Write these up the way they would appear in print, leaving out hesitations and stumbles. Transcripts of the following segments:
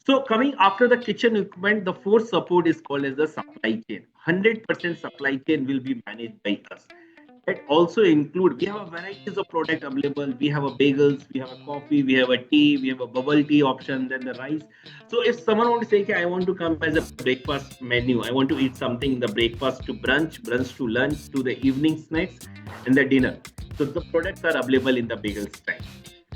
So coming after the kitchen equipment, the fourth support is called as the supply chain. 100% supply chain will be managed by us. That also include, we have a varieties of product available. We have a bagels, we have a coffee, we have a tea, we have a bubble tea option, then the rice. So if someone want to say, okay, I want to come as a breakfast menu, I want to eat something in the breakfast to brunch to lunch to the evening snacks and the dinner. So the products are available in the bagels time.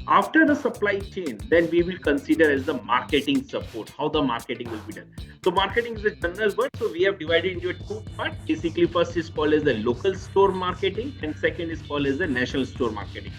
After the supply chain, then we will consider as the marketing support, how the marketing will be done. So marketing is a general word, so we have divided into two parts. Basically, first is called as the local store marketing and second is called as the national store marketing.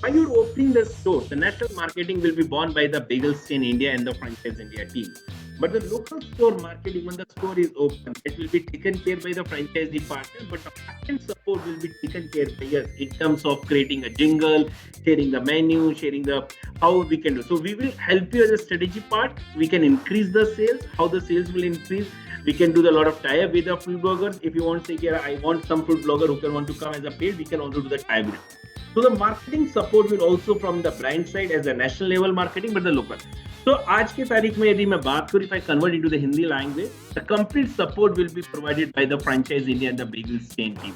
While you're opening the store, the national marketing will be borne by the Bagels in India and the Franchise India team. But the local store marketing, when the store is open, it will be taken care by the franchisee partner, but the backend support will be taken care by us in terms of creating a jingle, sharing the menu, sharing the how we can do. So we will help you as a strategy part. We can increase the sales, how the sales will increase. We can do a lot of tie-up with the food bloggers. If you want to say, yeah, I want some food blogger who can want to come as a paid, we can also do the tie-up. So the marketing support will also from the brand side as a national level marketing, but the local. So आज के तारीख में यदि मैं बात करूँ, if I convert into the Hindi language, the complete support will be provided by the Franchise India and the Bagels chain team.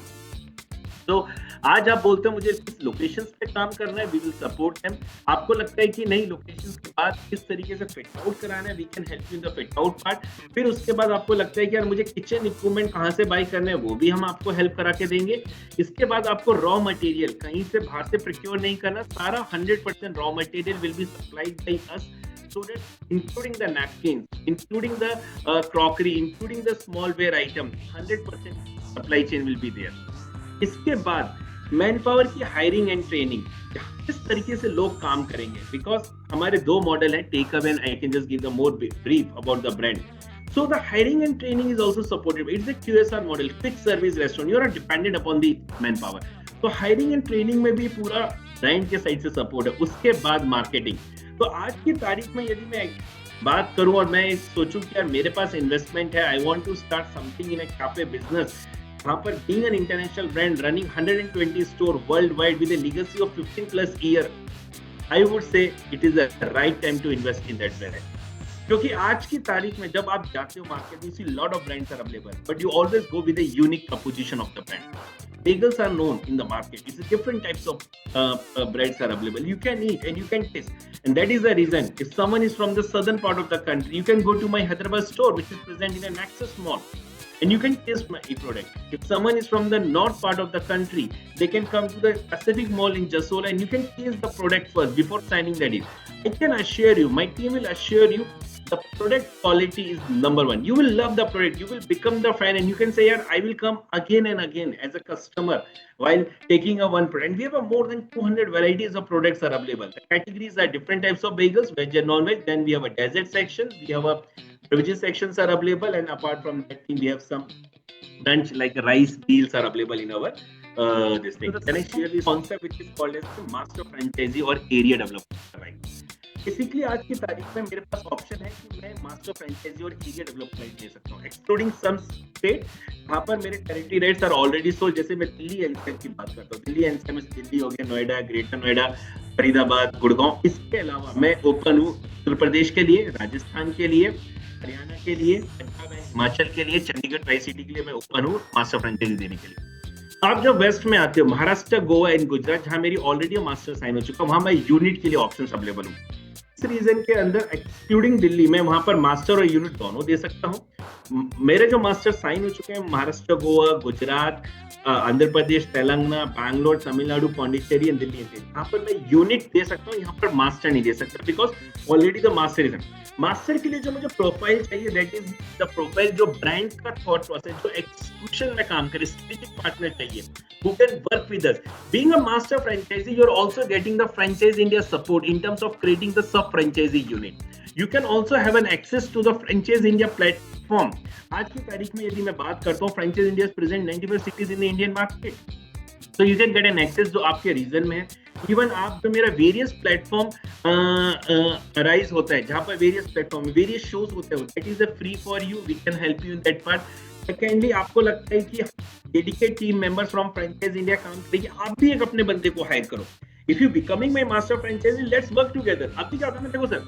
तो आज आप बोलते हो मुझे किस लोकेशंस पे काम करना है, वी विल सपोर्ट देम. आपको लगता है कि नहीं लोकेशंस के बाद किस तरीके से फिट आउट कराना है, we can help you in the fit out part. फिर उसके बाद आपको लगता है कि यार मुझे किचन इक्विपमेंट कहाँ से बाय करना है, वो भी हम आपको हेल्प करा के देंगे. इसके बाद आपको रॉ मटेरियल कहीं से बाहर से प्रोक्योर नहीं करना, सारा 100% raw material will be supplied by us. So that including the napkins, including the crockery, including the smallware item, 100% supply chain will be there. इसके बाद मैन पावर की हायरिंग एंड ट्रेनिंग, किस तरीके से लोग काम करेंगे, बिकॉज हमारे दो मॉडल है, take away and I can just give the more brief about the brand. So the hiring and training is also supported. It's a QSR model, quick service restaurant. You are dependent upon the manpower. तो hiring and training में भी पूरा brand के side से support है. उसके बाद marketing. तो आज की तारीख में यदि मैं बात करूं और मैं सोचूं कि यार मेरे पास इन्वेस्टमेंट है, I want to start something in a cafe business, वहां पर being an international brand running 120 store worldwide with a legacy of 15+ year, I would say it is the right time to invest in that brand. क्योंकि आज की तारीख में जब आप जाते हो market, you see lot of brands are available, but you always go with a unique proposition of the brand. Bagels are known in the market. It's different types of breads are available. You can eat and you can taste, and that is the reason. If someone is from the southern part of the country, you can go to my Hyderabad store, which is present in an Access Mall, and you can taste my product. If someone is from the north part of the country, they can come to the Pacific Mall in Jasola, and you can taste the product first before signing the deal. I can assure you, my team will assure you, the product quality is number one. You will love the product. You will become the fan, and you can say, "Yeah, I will come again and again as a customer while taking a one product." And we have a more than 200 varieties of products are available. The categories are different types of bagels, veg and non-veg. Then we have a dessert section. We have a beverages sections are available, and apart from that thing, we have some brunch like rice meals are available in our this thing. Can I share this concept which is called as the master franchisee or area development, right? Basically आज की तारीख में मेरे पास option है कि मैं master franchisee और area development ले सकता हूँ, एक्सक्लूडिंग सम स्टेट वहां पर मेरे territory rights are already sold. जैसे मैं दिल्ली एनसीआर की बात करता हूँ, दिल्ली एनसीआर में दिल्ली हो गया, नोएडा, ग्रेटर नोएडा, फरीदाबाद, गुड़गांव. इसके अलावा मैं ओपन हूँ उत्तर प्रदेश के लिए, राजस्थान के लिए, हरियाणा के लिए, पंजाब एंड हिमाचल के लिए, चंडीगढ़ ट्राई सिटी के लिए मैं ओपन हूँ मास्टर फ्रेंचाइजी देने के लिए. आप जब वेस्ट में आते हो, महाराष्ट्र, गोवा एंड गुजरात, जहां मेरी ऑलरेडी मास्टर साइन हो चुका, वहां मैं यूनिट के लिए ऑप्शन अवेलेबल हूँ. इस रीजन के अंदर एक्सक्लूडिंग दिल्ली में वहां पर मास्टर और यूनिट दोनों दे सकता हूं. मेरे जो मास्टर साइन हो चुके हैं महाराष्ट्र, गोवा, गुजरात, आंध्र प्रदेश, तेलंगाना, बैंगलोर, तमिलनाडु, पौंडीचेरी एंड दिल्ली, यहाँ पर मैं यूनिट दे सकता हूँ, यहाँ पर मास्टर नहीं दे सकता, because already the master is. Master के लिए जो मुझे प्रोफाइल चाहिए, दैट इज द प्रोफाइल जो ब्रांड का थॉट प्रोसेस, जो एक्सक्यूशन में काम करे, स्ट्रेटेजिक पार्टनर चाहिए who can work with us. Being a master franchisee, you're also getting the Franchise India support in terms of creating the sub-franchisee unit. You can also have an access to the Franchise India platform. आज की तारीख में यदि मैं बात करता हूँ, Franchise India is present 95 cities in the Indian market. So you can get an access जो आपके रीजन में है. इवन आप जो मेरा वेरियस प्लेटफॉर्म राइज होता है, जहाँ पर वेरियस प्लेटफॉर्म वेरियस शोज होते हैं, that is free for you. We can help you in that part. Secondly, आपको लगता है कि dedicate team members from franchise India काम करेंगे, आप भी एक अपने बंदे को हायर करो. If you becoming my master franchisee, let's work together. आप भी क्या करना, देखो सर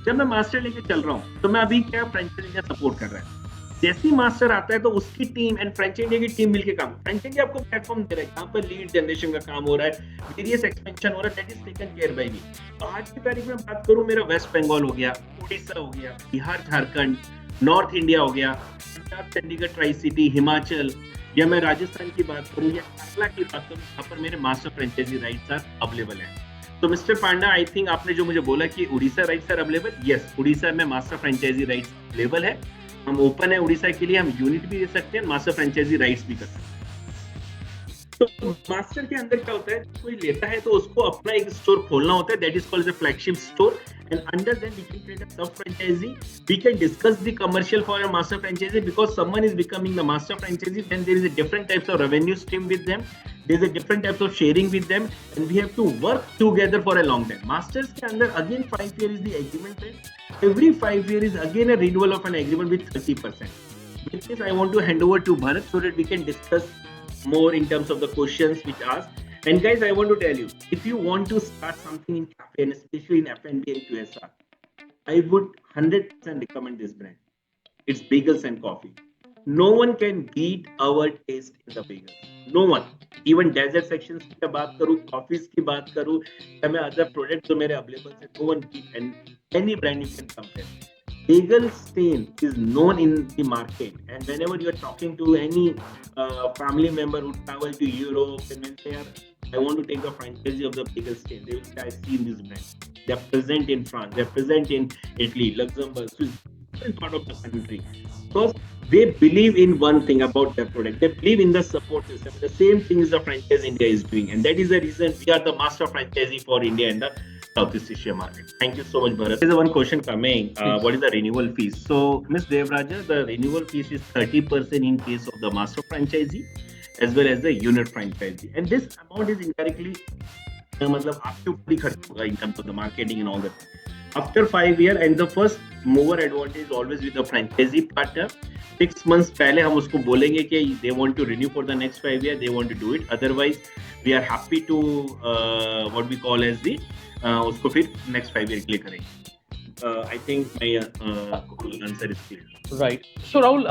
जब मैं मास्टर लेके चल रहा हूँ तो मैं अभी क्या फ्रेंचाइज इंडिया सपोर्ट कर रहा है, जैसे ही मास्टर आता है तो उसकी टीम एंड फ्रेंचाइज इंडिया की टीम मिलकर काम, फ्रेंचाइज इंडिया आपको प्लेटफॉर्म दे रहा है, यहाँ पर लीड जनरेशन का काम हो रहा है, वेरियस एक्सपेंशन हो रहा है, that is taken care by me. तो आज की तारीख में बात करूँ, मेरा वेस्ट बंगाल हो गया, उड़ीसा हो गया, बिहार झारखंड, नॉर्थ इंडिया हो गया, पंजाब चंडीगढ़ ट्राई सिटी, हिमाचल, या मैं राजस्थान की बात करूँ या केरला की बात करूँ, यहाँ पर मेरे master franchisee rights are available है। तो मिस्टर पांडा, आई थिंक आपने जो मुझे बोला कि Orissa rights are available, yes, Orissa में मास्टर फ्रेंचाइजी राइट्स अवेलेबल है, हम ओपन है उड़ीसा के लिए, हम यूनिट भी दे सकते हैं, मास्टर फ्रेंचाइजी राइट्स भी कर सकते हैं। तो मास्टर के अंदर क्या होता है, कोई लेता है तो उसको अपना एक स्टोर खोलना होता है, that is called the flagship store, and under that we can create a sub franchisee, we can discuss the commercial for a master franchisee, because someone is becoming the master franchisee, then there is a different types of revenue stream with them, there's a different types of sharing with them, and we have to work together for a long time. Masters के अंदर again 5 year is the agreement time, every 5 year is again a renewal of an agreement with 30%. With this I want to hand over to Bharat so that we can discuss more in terms of the questions which asked. And guys, I want to tell you, if you want to start something in cafe and especially in F&B and QSR, I would 100% recommend this brand. It's bagels and coffee. No one can beat our taste in the bagels. No one. Even desert sections की बात करूँ, coffees की बात करूँ, या मैं other products जो मेरे available है, no one beat and any brand you can compare. Bagel stain is known in the market, and whenever you are talking to any family member who travel to Europe and when they are, I want to take the franchisee of the bagel stain, they will say, I've seen this brand. They are present in France, they are present in Italy, Luxembourg, Swiss, different part of the country. Because they believe in one thing about their product. They believe in the support system. The same thing is the franchise India is doing, and that is the reason we are the master franchisee for India and the Southeast Asia market. Thank you so much, Bharat. There's one question coming. What is the renewal fees? So, Ms. Devraja, the renewal fees is 30% in case of the master franchisee as well as the unit franchisee, and this amount is indirectly मतलब आपके ऊपर ही खर्च होगा in terms of the marketing and all that. After 5 years, and the first mover advantage is always with the franchisee partner. 6 months पहले हम उसको बोलेंगे कि they want to renew for the next 5 years, they want to do it. Otherwise, we are happy to what we call as the उसको फिर next 5 year के लिए करेंगे. I think my answer is clear. Right. So Rahul,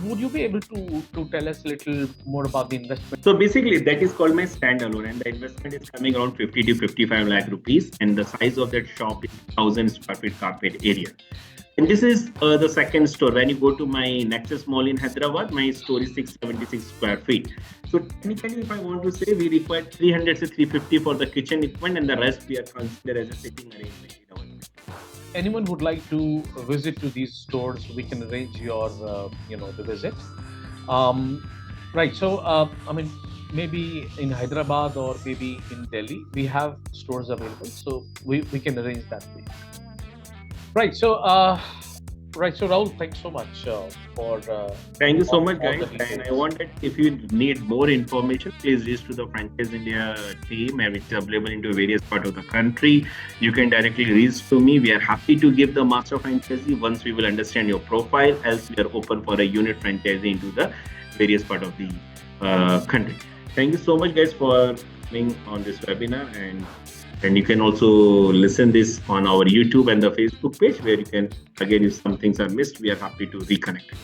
would you be able to tell us a little more about the investment? So basically, that is called my standalone, and the investment is coming around 50 to 55 lakh rupees, and the size of that shop is 1,000 square feet carpet area. And this is the second store. When you go to my Nexus Mall in Hyderabad, my store is 676 square feet. So technically, if I want to say, we require 300 to 350 for the kitchen equipment, and the rest we are considered as a sitting arrangement. Anyone would like to visit to these stores, we can arrange your, the visit. Right. So, I mean, maybe in Hyderabad or maybe in Delhi, we have stores available. So we can arrange that for you. Right. So, so Rahul, thanks so much for. Thank you so much, guys. And I want that if you need more information, please reach to the Franchise India team, which is available into various parts of the country. You can directly reach to me. We are happy to give the master franchisee once we will understand your profile. Else, we are open for a unit franchisee into the various part of the country. Thank you so much, guys, for being on this webinar, and you can also listen this on our YouTube and the Facebook page, where you can, again, if some things are missed, we are happy to reconnect.